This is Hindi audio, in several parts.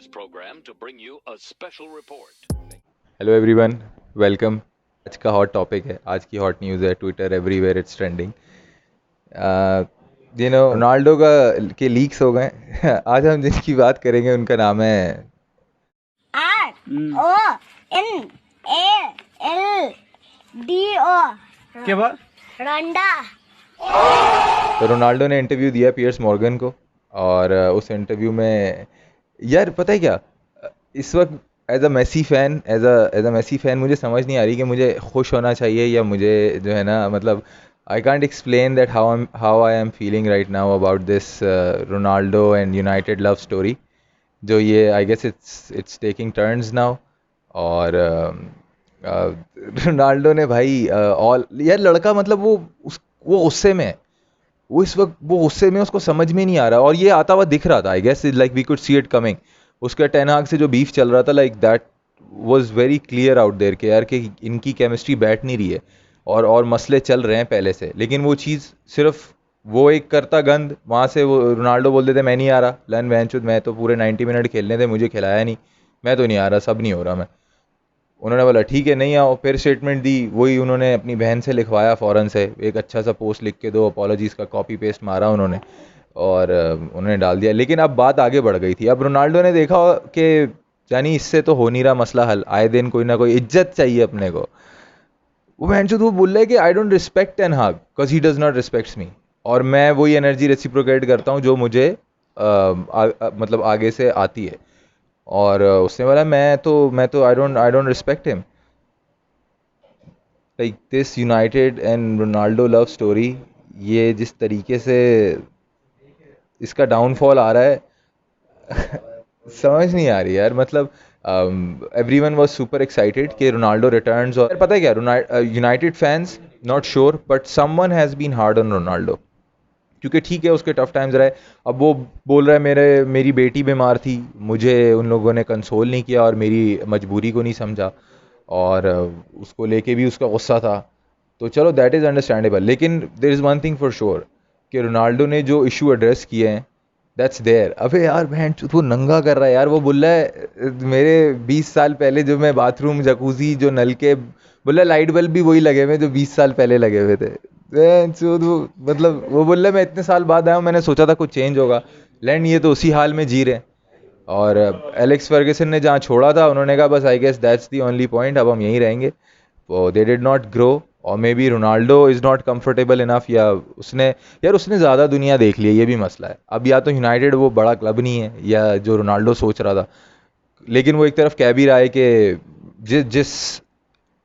this program to bring you a special report. Hello everyone, welcome. आज का हॉट टॉपिक है, आज की हॉट न्यूज़ है, Twitter everywhere it's trending. Ronaldo का के लीक्स हो गए। आज हम जिसकी बात करेंगे उनका नाम है RONALDO। क्या बात? रंडा। तो रोनाल्डो ने इंटरव्यू दिया पियर्स मॉर्गन को, और उस इंटरव्यू में यार पता है क्या, इस वक्त as a Messi fan as a Messi fan मुझे समझ नहीं आ रही कि मुझे खुश होना चाहिए या मुझे जो है ना, मतलब I can't explain that how I am feeling right now about this Ronaldo and United love story, जो ये I guess it's taking turns now. और रोनाल्डो ने भाई ऑल यार लड़का, मतलब वो गुस्से में है। वो इस वक्त वो गुस्से में, उसको समझ में नहीं आ रहा, और ये आता हुआ दिख रहा था। I guess like we could see it coming. उसका टेन हाग से जो बीफ चल रहा था, like that was very clear out there कि यार कि इनकी केमिस्ट्री बैठ नहीं रही है, और मसले चल रहे हैं पहले से। लेकिन वो चीज़ सिर्फ वो एक करता गंद वहाँ से, वो रोनाल्डो बोल देते मैं नहीं आ रहा, लन वैनचुद मैं तो पूरे 90 मिनट खेलने थे, मुझे खिलाया नहीं, मैं तो नहीं आ रहा, सब नहीं हो रहा मैं। उन्होंने बोला ठीक है नहीं आओ, फिर स्टेटमेंट दी, वही उन्होंने अपनी बहन से लिखवाया फ़ौरन से, एक अच्छा सा पोस्ट लिख के, दो अपॉलॉजीज़ का कॉपी पेस्ट मारा उन्होंने, और उन्होंने डाल दिया। लेकिन अब बात आगे बढ़ गई थी। अब रोनाल्डो ने देखा कि यानी इससे तो हो नहीं रहा मसला हल, आए दिन कोई ना कोई इज्जत चाहिए अपने को। वो बहनचोद वो बोल रहा है कि I don't respect Ten Hag because he does not respects me, और मैं वही एनर्जी रेसिप्रोकेट करता हूँ जो मुझे मतलब आगे से आती है। और उसने बोला मैं तो आई don't respect him. Like this United and Ronaldo love story, ये जिस तरीके से इसका डाउनफॉल आ रहा है, समझ नहीं आ रही यार। मतलब एवरीवन वाज सुपर एक्साइटेड कि रोनाल्डो रिटर्न्स। और पता है क्या, United fans not sure but someone has been hard on Ronaldo, क्योंकि ठीक है उसके टफ टाइम्स रहे। अब वो बोल रहा है मेरी बेटी बीमार थी, मुझे उन लोगों ने कंसोल नहीं किया और मेरी मजबूरी को नहीं समझा, और उसको लेके भी उसका गुस्सा था। तो चलो दैट इज़ अंडरस्टैंडेबल, लेकिन there is one thing for sure कि रोनाल्डो ने जो इशू एड्रेस किए हैं दैट्स देयर। अबे यार बहन वो नंगा कर रहा है यार। वो बोल रहा है मेरे 20 साल पहले जो मैं बाथरूम जकूजी जो नल के, बोल रहा है लाइट बल्ब भी वही लगे हुए जो 20 साल पहले लगे हुए थे। मतलब वो बोल रहा है मैं इतने साल बाद आया हूँ, मैंने सोचा था कुछ चेंज होगा, लैंड ये तो उसी हाल में जी रहे हैं। और एलेक्स फर्गसन ने जहाँ छोड़ा था उन्होंने कहा बस I guess that's the only point, अब हम यहीं रहेंगे। दे डिड नॉट ग्रो, और maybe Ronaldo is not comfortable enough, या उसने ज़्यादा दुनिया देख ली है, ये भी मसला है। अब या तो यूनाइटेड वो बड़ा क्लब नहीं है, या जो रोनाल्डो सोच रहा था। लेकिन वो एक तरफ कह भी रहा है कि जिस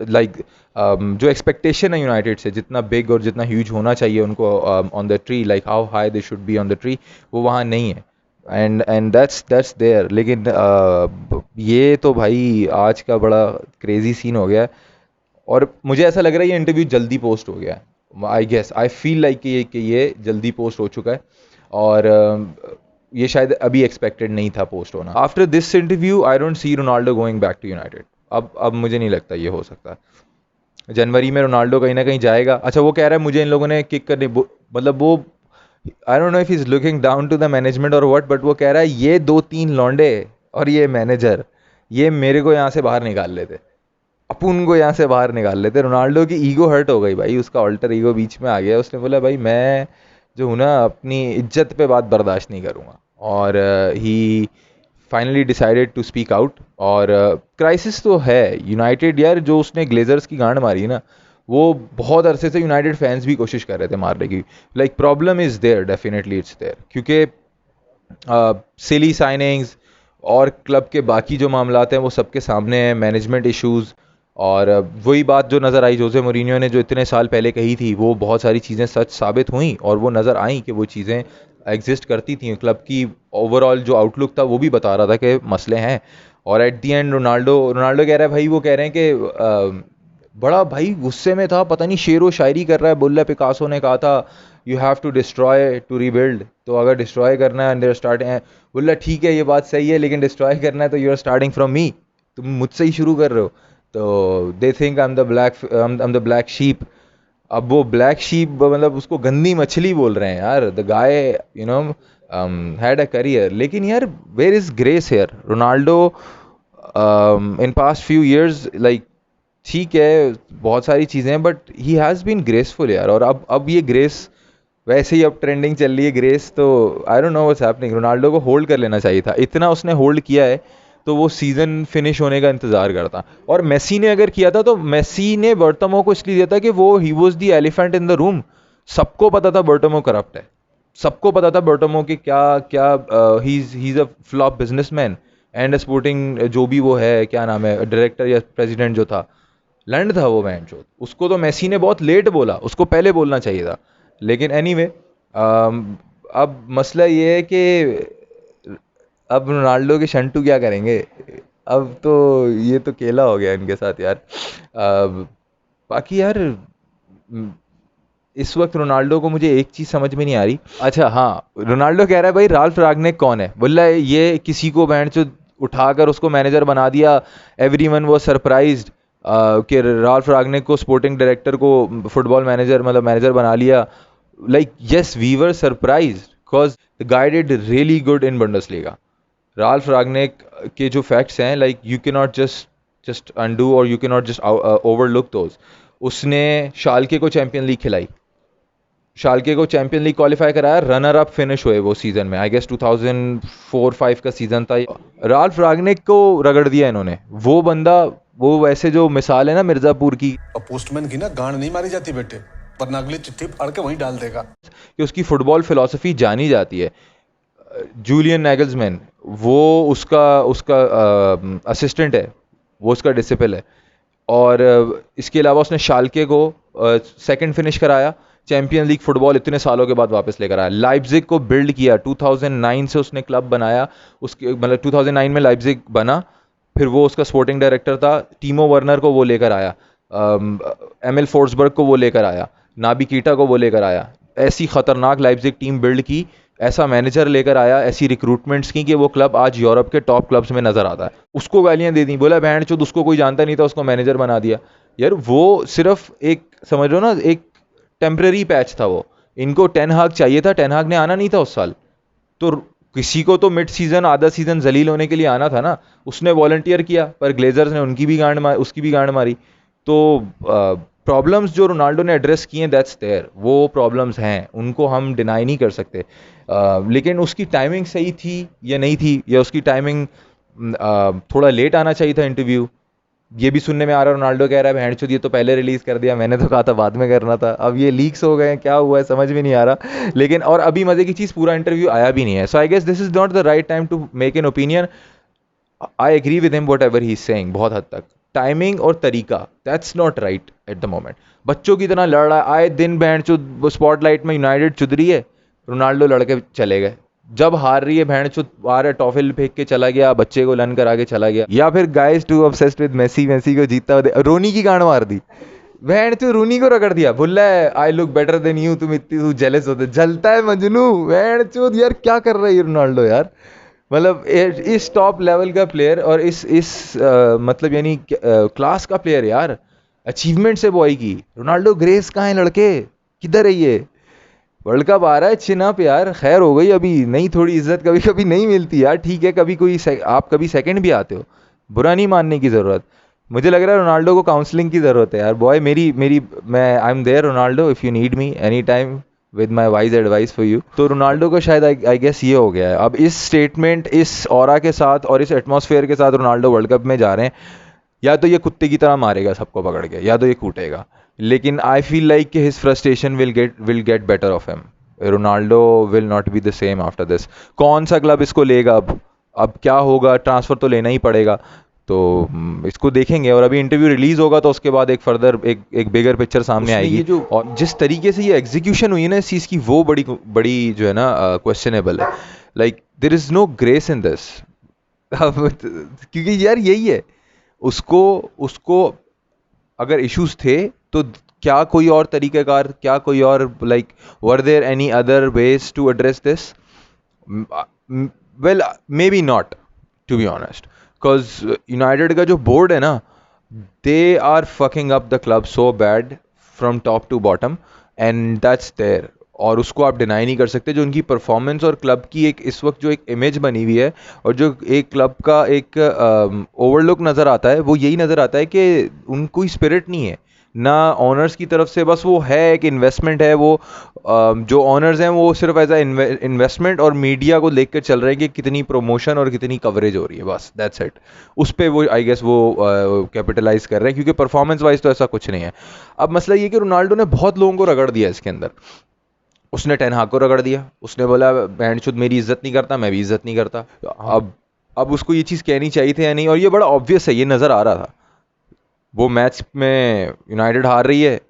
लाइक जो एक्सपेक्टेशन है यूनाइटेड से, जितना बिग और जितना ह्यूज होना चाहिए उनको on the tree, like how high they should be on the tree, वो वहाँ नहीं है। And that's there. लेकिन ये तो भाई आज का बड़ा क्रेजी सीन हो गया है, और मुझे ऐसा लग रहा है ये इंटरव्यू जल्दी पोस्ट हो गया है। आई फील लाइक कि ये जल्दी पोस्ट हो चुका है, और ये शायद अभी एक्सपेक्टेड नहीं था पोस्ट होना। After this interview I don't see Ronaldo going back to United. अब मुझे नहीं लगता ये हो सकता। जनवरी में रोनाल्डो कहीं ना कहीं जाएगा। अच्छा वो कह रहा है मुझे इन लोगों ने किक करने, मतलब वो I don't know if is looking down to the management और व्हाट, बट वो कह रहा है ये 2-3 लौंडे और ये मैनेजर, ये मेरे को यहाँ से बाहर निकाल लेते, अपुन को यहाँ से बाहर निकाल लेते। रोनाल्डो की ईगो हर्ट हो गई भाई, उसका ऑल्टर ईगो बीच में आ गया। उसने बोला भाई मैं जो हूँ ना अपनी इज्जत पे बात बर्दाश्त नहीं करूँगा, और he finally decided to speak out. और क्राइसिस तो है यूनाइटेड यार, जो उसने ग्लेजर्स की गांड मारी है ना, वो बहुत अरसे से यूनाइटेड फैंस भी कोशिश कर रहे थे मारने की। Like problem is there, definitely it's there, क्योंकि सिली साइनिंग्स और क्लब के बाकी जो मामलात हैं वो सबके सामने हैं, मैनेजमेंट इश्यूज़। और वही बात जो नज़र आई जोसे मोरिनियो ने जो इतने साल पहले कही थी, वो बहुत सारी चीज़ें सच साबित हुई, और वो नज़र आई कि वो चीज़ें एग्जिस्ट करती थी। क्लब की ओवरऑल जो आउटलुक था वो भी बता रहा था कि मसले हैं। और एट दी एंड रोनाल्डो कह रहा है भाई, वो कह रहे हैं कि बड़ा भाई गुस्से में था, पता नहीं शेरो शायरी कर रहा है, बोल रहा है पिकासो ने कहा था you have to destroy to rebuild, तो अगर डिस्ट्रॉय करना है देयर स्टार्टिंग, बोल रहा ठीक है ये बात सही है, लेकिन डिस्ट्रॉय करना है तो you are starting from me, तुम मुझसे ही शुरू कर रहे हो। तो they think I am the black sheep. अब वो ब्लैक शीप मतलब उसको गंदी मछली बोल रहे हैं यार, the guy, you know, had a career. लेकिन यार where is grace here? Ronaldo in past few years like ठीक है बहुत सारी चीज़ें हैं but he has been graceful यार. और अब ये ग्रेस वैसे ही अब ट्रेंडिंग चल रही है ग्रेस. तो आई don't know what's happening. Ronaldo को होल्ड कर लेना चाहिए था. इतना उसने होल्ड किया है तो वो सीज़न फिनिश होने का इंतज़ार करता. और मेसी ने अगर किया था तो मेसी ने बर्टमो को इसलिए दिया था कि वो he was the elephant in the room. सबको पता था बर्टमो करप्ट है. सबको पता था बर्टमो की क्या क्या he is a flop businessman and sporting जो भी वो है क्या नाम है डायरेक्टर या प्रेसिडेंट जो था लंड था वो मैन चोद. उसको तो मेसी ने बहुत लेट बोला. उसको पहले बोलना चाहिए था. लेकिन एनीवे अब मसला ये है कि अब रोनाल्डो के शंटू क्या करेंगे. अब तो ये तो केला हो गया इनके साथ यार. बाकी यार इस वक्त रोनाल्डो को मुझे एक चीज़ समझ में नहीं आ रही. अच्छा हाँ, रोनाल्डो कह रहा है भाई राल्फ रागनिक कौन है. बोल रहा है ये किसी को बैंड से उठाकर उसको मैनेजर बना दिया. एवरीवन वाज सरप्राइज्ड कि राल्फ रागनिक को स्पोर्टिंग डायरेक्टर को फुटबॉल मैनेजर मतलब मैनेजर बना लिया. Like yes we were surprised because the guy did really good in Bundesliga. Ralf Rangnick के जो फैक्ट्स हैं like you can not just undo और you can not just overlook those. उसने शाल्के को चैंपियन लीग खिलाई. शाल्के को चैंपियन लीग क्वालिफाई कराया. रनर अप फिनिश हुए वो सीजन में. आई गेस 2004-5 का सीजन था. राल्फ रागनिक को रगड़ दिया इन्होंने. वो बंदा वो वैसे जो मिसाल है ना मिर्जापुर की. पोस्टमैन की ना गांड नहीं मारी जाती बेटे वरना अगली चिट्ठी फाड़ के वहीं डाल देगा. कि उसकी फुटबॉल फिलॉसफी जानी जाती है. जूलियन नैगल्समैन वो उसका उसका असिस्टेंट है. वो उसका डिसिपल है. और इसके अलावा उसने शाल्के को सेकंड फिनिश कराया. चैंपियन लीग फुटबॉल इतने सालों के बाद वापस लेकर आया. लाइप्जिग को बिल्ड किया. 2009 से उसने क्लब बनाया. उसके मतलब 2009 में लाइप्जिग बना. फिर वो उसका स्पोर्टिंग डायरेक्टर था. टीमो वर्नर को वो लेकर आया. एमिल फोर्सबर्ग को वो लेकर आया. नाबी कीटा को वो लेकर आया. ऐसी खतरनाक लाइप्जिग टीम बिल्ड की. ऐसा मैनेजर लेकर आया. ऐसी रिक्रूटमेंट्स की कि वो क्लब आज यूरोप के टॉप क्लब्स में नजर आता है. उसको गालियां दे दी. बोला बैंड चोद उसको कोई जानता नहीं था उसको मैनेजर बना दिया. यार वो सिर्फ एक समझ लो ना एक टेम्पररी पैच था वो. इनको टेन हाग चाहिए था. टेन हाग ने आना नहीं था उस साल. तो किसी को तो मिड सीजन आधा सीजन जलील होने के लिए आना था ना. उसने वॉलंटियर किया पर ग्लेजर्स ने उनकी भी उसकी भी गांड मारी. तो प्रॉब्लम्स जो रोनाल्डो ने एड्रेस किए दैट्स देयर. वो प्रॉब्लम्स हैं उनको हम डिनाई नहीं कर सकते. लेकिन उसकी टाइमिंग सही थी या नहीं थी या उसकी टाइमिंग थोड़ा लेट आना चाहिए था इंटरव्यू. ये भी सुनने में आ रहा है रोनाल्डो कह रहा है बहन चोद ये तो पहले रिलीज कर दिया. मैंने तो कहा था बाद में करना था. अब ये लीक्स हो गए हैं क्या हुआ है समझ में नहीं आ रहा. लेकिन और अभी मजे की चीज़ पूरा इंटरव्यू आया भी नहीं है. So I guess this is not the right time to make an opinion. I agree with him whatever he is saying. बहुत हद तक टाइमिंग और तरीका that's not right at the moment. बच्चों की तरह लड़ रहा है आए दिन. बहन चोद स्पॉटलाइट में यूनाइटेड चुद रही है. रोनाल्डो लड़के चले गए. जब हार रही है बहन चुद आ रहा है टॉफिल फेंक के चला गया. बच्चे को लन करा के चला गया. या फिर guys too obsessed with Messi. Messi को जीतता हुआ रोनी की गांड मार दी. बहन चोद रूनी को रगड़ दिया. बोल रहा है I look better than you. तुम इतनी तू जेलस होते. जलता है मजनू. बहन चोद यार क्या कर रहा है रोनाल्डो यार. मतलब इस टॉप लेवल का प्लेयर और इस मतलब यानी क्लास का प्लेयर यार. अचीवमेंट से बॉय की. रोनाल्डो ग्रेस कहाँ है लड़के. किधर है ये. वर्ल्ड कप आ रहा है. चिन अप यार. खैर हो गई अभी. नहीं थोड़ी इज्जत कभी कभी नहीं मिलती यार. ठीक है कभी कोई आप कभी सेकंड भी आते हो. बुरा नहीं मानने की ज़रूरत. मुझे लग रहा है रोनाल्डो को काउंसलिंग की ज़रूरत है यार. बॉय मेरी मेरी मैं I am there Ronaldo if you need me any time with my wise advice for you. तो रोनाल्डो को शायद आई गेस ये हो गया है. अब इस स्टेटमेंट इस ऑरा के साथ और इस एटमॉस्फेयर के साथ रोनाल्डो वर्ल्ड कप में जा रहे हैं. या तो ये कुत्ते की तरह मारेगा सबको पकड़ के या तो ये कूटेगा. लेकिन आई फील लाइक कि his frustration will get better of him. Ronaldo will not be the same after this. कौन सा क्लब इसको लेगा अब क्या होगा. ट्रांसफ़र तो लेना ही पड़ेगा. तो इसको देखेंगे. और अभी इंटरव्यू रिलीज होगा तो उसके बाद एक फर्दर एक बिगर पिक्चर सामने आएगी. जो और जिस तरीके से ये एग्जीक्यूशन हुई है ना इस चीज़ की वो बड़ी बड़ी जो है ना क्वेश्चनेबल है. Like there is no grace in this. क्योंकि यार यही है. उसको अगर इश्यूज थे तो क्या कोई और तरीक़ेकार क्या कोई और like were there any other ways to address this. Well maybe not to be honest. Because United का जो बोर्ड है ना they are fucking up the club so bad from top to bottom and that's there. और उसको आप डिनाई नहीं कर सकते। जो उनकी परफॉर्मेंस और क्लब की एक इस वक्त जो एक इमेज बनी हुई है और जो एक क्लब का एक ओवरलुक नज़र आता है, वो यही नज़र आता है कि उनको कोई स्पिरिट नहीं है ना ऑनर्स की तरफ से। बस वो है एक इन्वेस्टमेंट है, वो जो ऑनर्स हैं वो सिर्फ एज अ इन्वेस्टमेंट और मीडिया को लेकर चल रहे हैं कि कितनी प्रमोशन और कितनी कवरेज हो रही है, बस दैट्स इट। उस पर वो आई गेस वो कैपिटलाइज कर रहे हैं, क्योंकि परफॉर्मेंस वाइज तो ऐसा कुछ नहीं है। अब मसला ये कि रोनाल्डो ने बहुत लोगों को रगड़ दिया इसके अंदर। उसने टेन हाग को रगड़ दिया, उसने बोला बैंडचोद मेरी इज्जत नहीं करता, मैं भी इज्जत नहीं करता। अब उसको ये चीज़ कहनी चाहिए थी या नहीं, और ये बड़ा ऑब्वियस है, ये नज़र आ रहा था। वो मैच में यूनाइटेड हार रही है,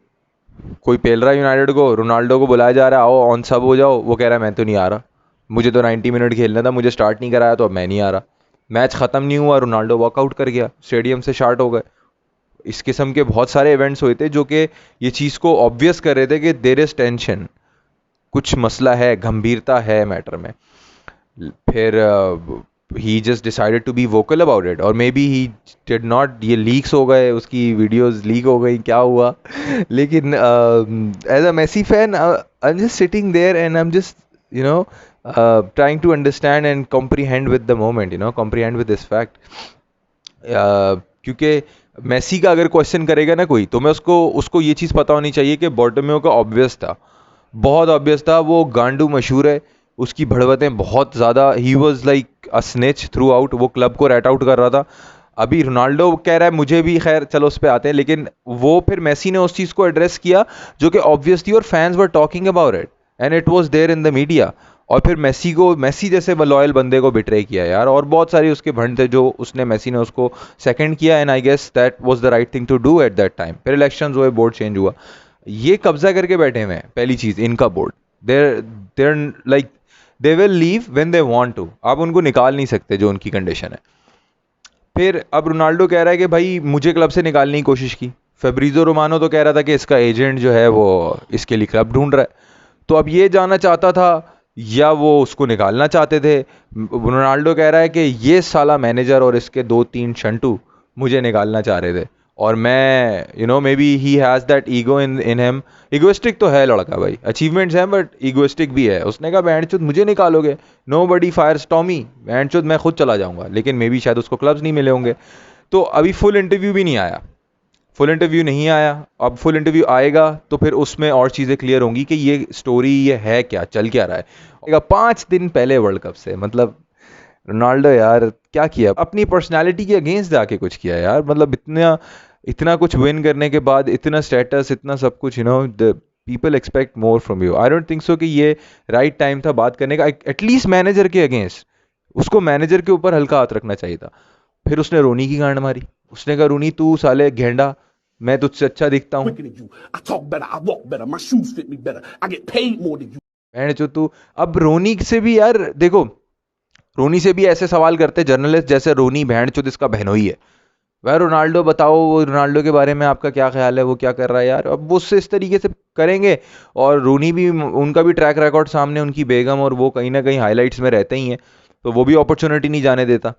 कोई पेल रहा है यूनाइटेड को, रोनाल्डो को बुलाया जा रहा है आओ ऑन सब हो जाओ, वो कह रहा है मैं तो नहीं आ रहा, मुझे तो 90 मिनट खेलना था, मुझे स्टार्ट नहीं कराया तो अब मैं नहीं आ रहा। मैच ख़त्म नहीं हुआ, रोनाल्डो वॉकआउट कर गया, स्टेडियम से शार्ट हो गए। इस किस्म के बहुत सारे इवेंट्स हुए थे जो कि ये चीज़ को ऑब्वियस कर रहे थे कि देयर इज टेंशन, कुछ मसला है, गंभीरता है मैटर में। फिर he just decided to be vocal about it, और maybe he did not, ये लीक्स हो गए, उसकी वीडियोस लीक हो गई, क्या हुआ। लेकिन as a Messi fan I am just sitting there and I am just you know trying to understand and comprehend with the moment, comprehend with this fact. क्योंकि मेसी का अगर क्वेश्चन करेगा ना कोई, तो मैं उसको ये चीज़ पता होनी चाहिए कि बॉर्टोमेओ का ऑब्वियस था, बहुत ऑब्वियस था, वो गांडू मशहूर है, उसकी भड़वतें बहुत ज़्यादा, he was like a snatch through out, वो क्लब को रैट आउट कर रहा था। अभी रोनाल्डो कह रहा है मुझे भी, खैर चलो उस पर आते हैं, लेकिन वो फिर मेसी ने उस चीज़ को एड्रेस किया जो कि ऑब्वियस थी, और fans were talking about it and it was there in the media. और फिर मेसी जैसे लॉयल बंदे को बिट्रे किया यार, और बहुत सारे उसके भंड थे जो मेसी ने उसको सेकंड किया, and I guess that was the right thing to do at that time. फिर इलेक्शंस हुए, बोर्ड चेंज हुआ, ये कब्जा करके बैठे हुए हैं। पहली चीज, इनका board, there like they will leave when they want to, आप उनको निकाल नहीं सकते जो उनकी कंडीशन है। फिर अब रोनाल्डो कह रहा है कि भाई मुझे क्लब से निकालने की कोशिश की, फेब्रिजो रोमानो तो कह रहा था कि इसका एजेंट जो है वो इसके लिए क्लब ढूंढ रहा है। तो अब ये जानना चाहता था या वो उसको निकालना चाहते थे। रोनाल्डो कह रहा है कि ये साला मैनेजर और इसके 2-3 शंटू मुझे निकालना चाह रहे थे, और मैं may be he has that ego in him. Egoistic तो है लड़का भाई, अचीवमेंट्स हैं बट इगोइस्टिक भी है। उसने कहा बैंडचोद मुझे निकालोगे, नो बडी फायर्स टॉमी, बैंडचोद मैं खुद चला जाऊंगा। लेकिन मे बी शायद उसको क्लब्स नहीं मिले होंगे। तो अभी फुल इंटरव्यू भी नहीं आया, फुल इंटरव्यू नहीं आया। अब फुल इंटरव्यू आएगा तो फिर उसमें और चीज़ें क्लियर होंगी कि ये स्टोरी ये है क्या, चल क्या रहा है। 5 दिन पहले वर्ल्ड कप से, मतलब रोनाल्डो यार क्या किया, अपनी पर्सनालिटी के अगेंस्ट जाके कुछ किया यार। मतलब इतना कुछ विन करने के बाद, इतना स्टेटस, इतना सब कुछ, the people expect more from you. I don't think so कि ये राइट टाइम था बात करने का, एटलीस्ट मैनेजर के अगेंस्ट। उसको मैनेजर के ऊपर हल्का हाथ रखना चाहिए था। फिर उसने रोनी की गांड मारी, उसने कहा रोनी तू साले घेंडा, मैं तुझसे अच्छा दिखता हूँ, quicker than you. I talk better. I walk better. My shoes fit me better. I get paid more than you. बहन जो तू। अब रोनी से भी यार देखो, रोनी से भी ऐसे सवाल करते जर्नलिस्ट जैसे रोनी बहन चुद इसका बहनोई है। वह रोनाल्डो बताओ, वो रोनाल्डो के बारे में आपका क्या ख्याल है, वो क्या कर रहा है यार। अब वो उससे इस तरीके से करेंगे, और रोनी भी, उनका भी ट्रैक रिकॉर्ड सामने, उनकी बेगम और वो कहीं ना कहीं हाईलाइट्स में रहते ही हैं, तो वो भी अपॉर्चुनिटी नहीं जाने देता।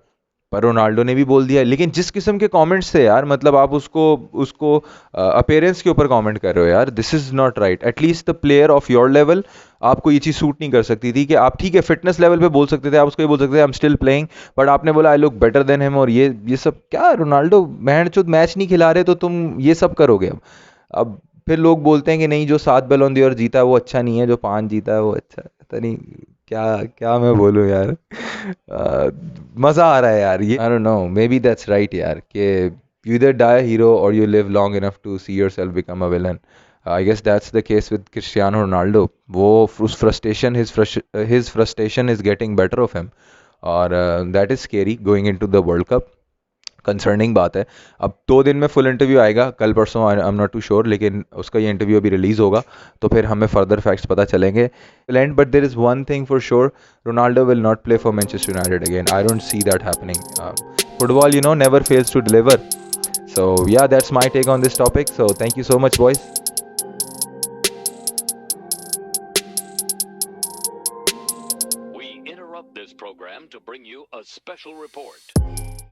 पर रोनाल्डो ने भी बोल दिया। लेकिन जिस किस्म के कमेंट्स थे यार, मतलब आप उसको अपीयरेंस के ऊपर कमेंट कर रहे हो यार, this is not right. At least the player of your level, आपको ये चीज़ सूट नहीं कर सकती थी कि आप ठीक है फिटनेस लेवल पे बोल सकते थे, आप उसको ये बोल सकते थे I am still playing, but आपने बोला I look better than him. और ये सब क्या, रोनाल्डो बहन चुद मैच नहीं खिला रहे तो तुम ये सब करोगे। अब फिर लोग बोलते हैं कि नहीं, जो 7 बैलोन d'Or जीता है वो अच्छा नहीं है, जो 5 जीता है वो अच्छा है। पता नहीं क्या क्या मैं बोलूँ यार। मज़ा आ रहा है यार ये। I don't know, maybe that's right यार, कि you either die hero or you live long enough to see yourself become a villain. I guess that's the case with Cristiano Ronaldo. वो उस frustration, his frustration is getting better of him, और that is scary going into the world cup. Concerning बात है। अब 2 दिन में फुल इंटरव्यू आएगा, कल परसों, I am not too sure, लेकिन उसका ये इंटरव्यू अभी रिलीज़ होगा तो फिर हमें फर्दर फैक्ट्स पता चलेंगे। But there is one thing for sure, Ronaldo will not play for Manchester United again. I don't see that happening. Football never fails to deliver. So yeah, that's my take on this topic. So thank you so much boys. We interrupt this program to bring you a special report.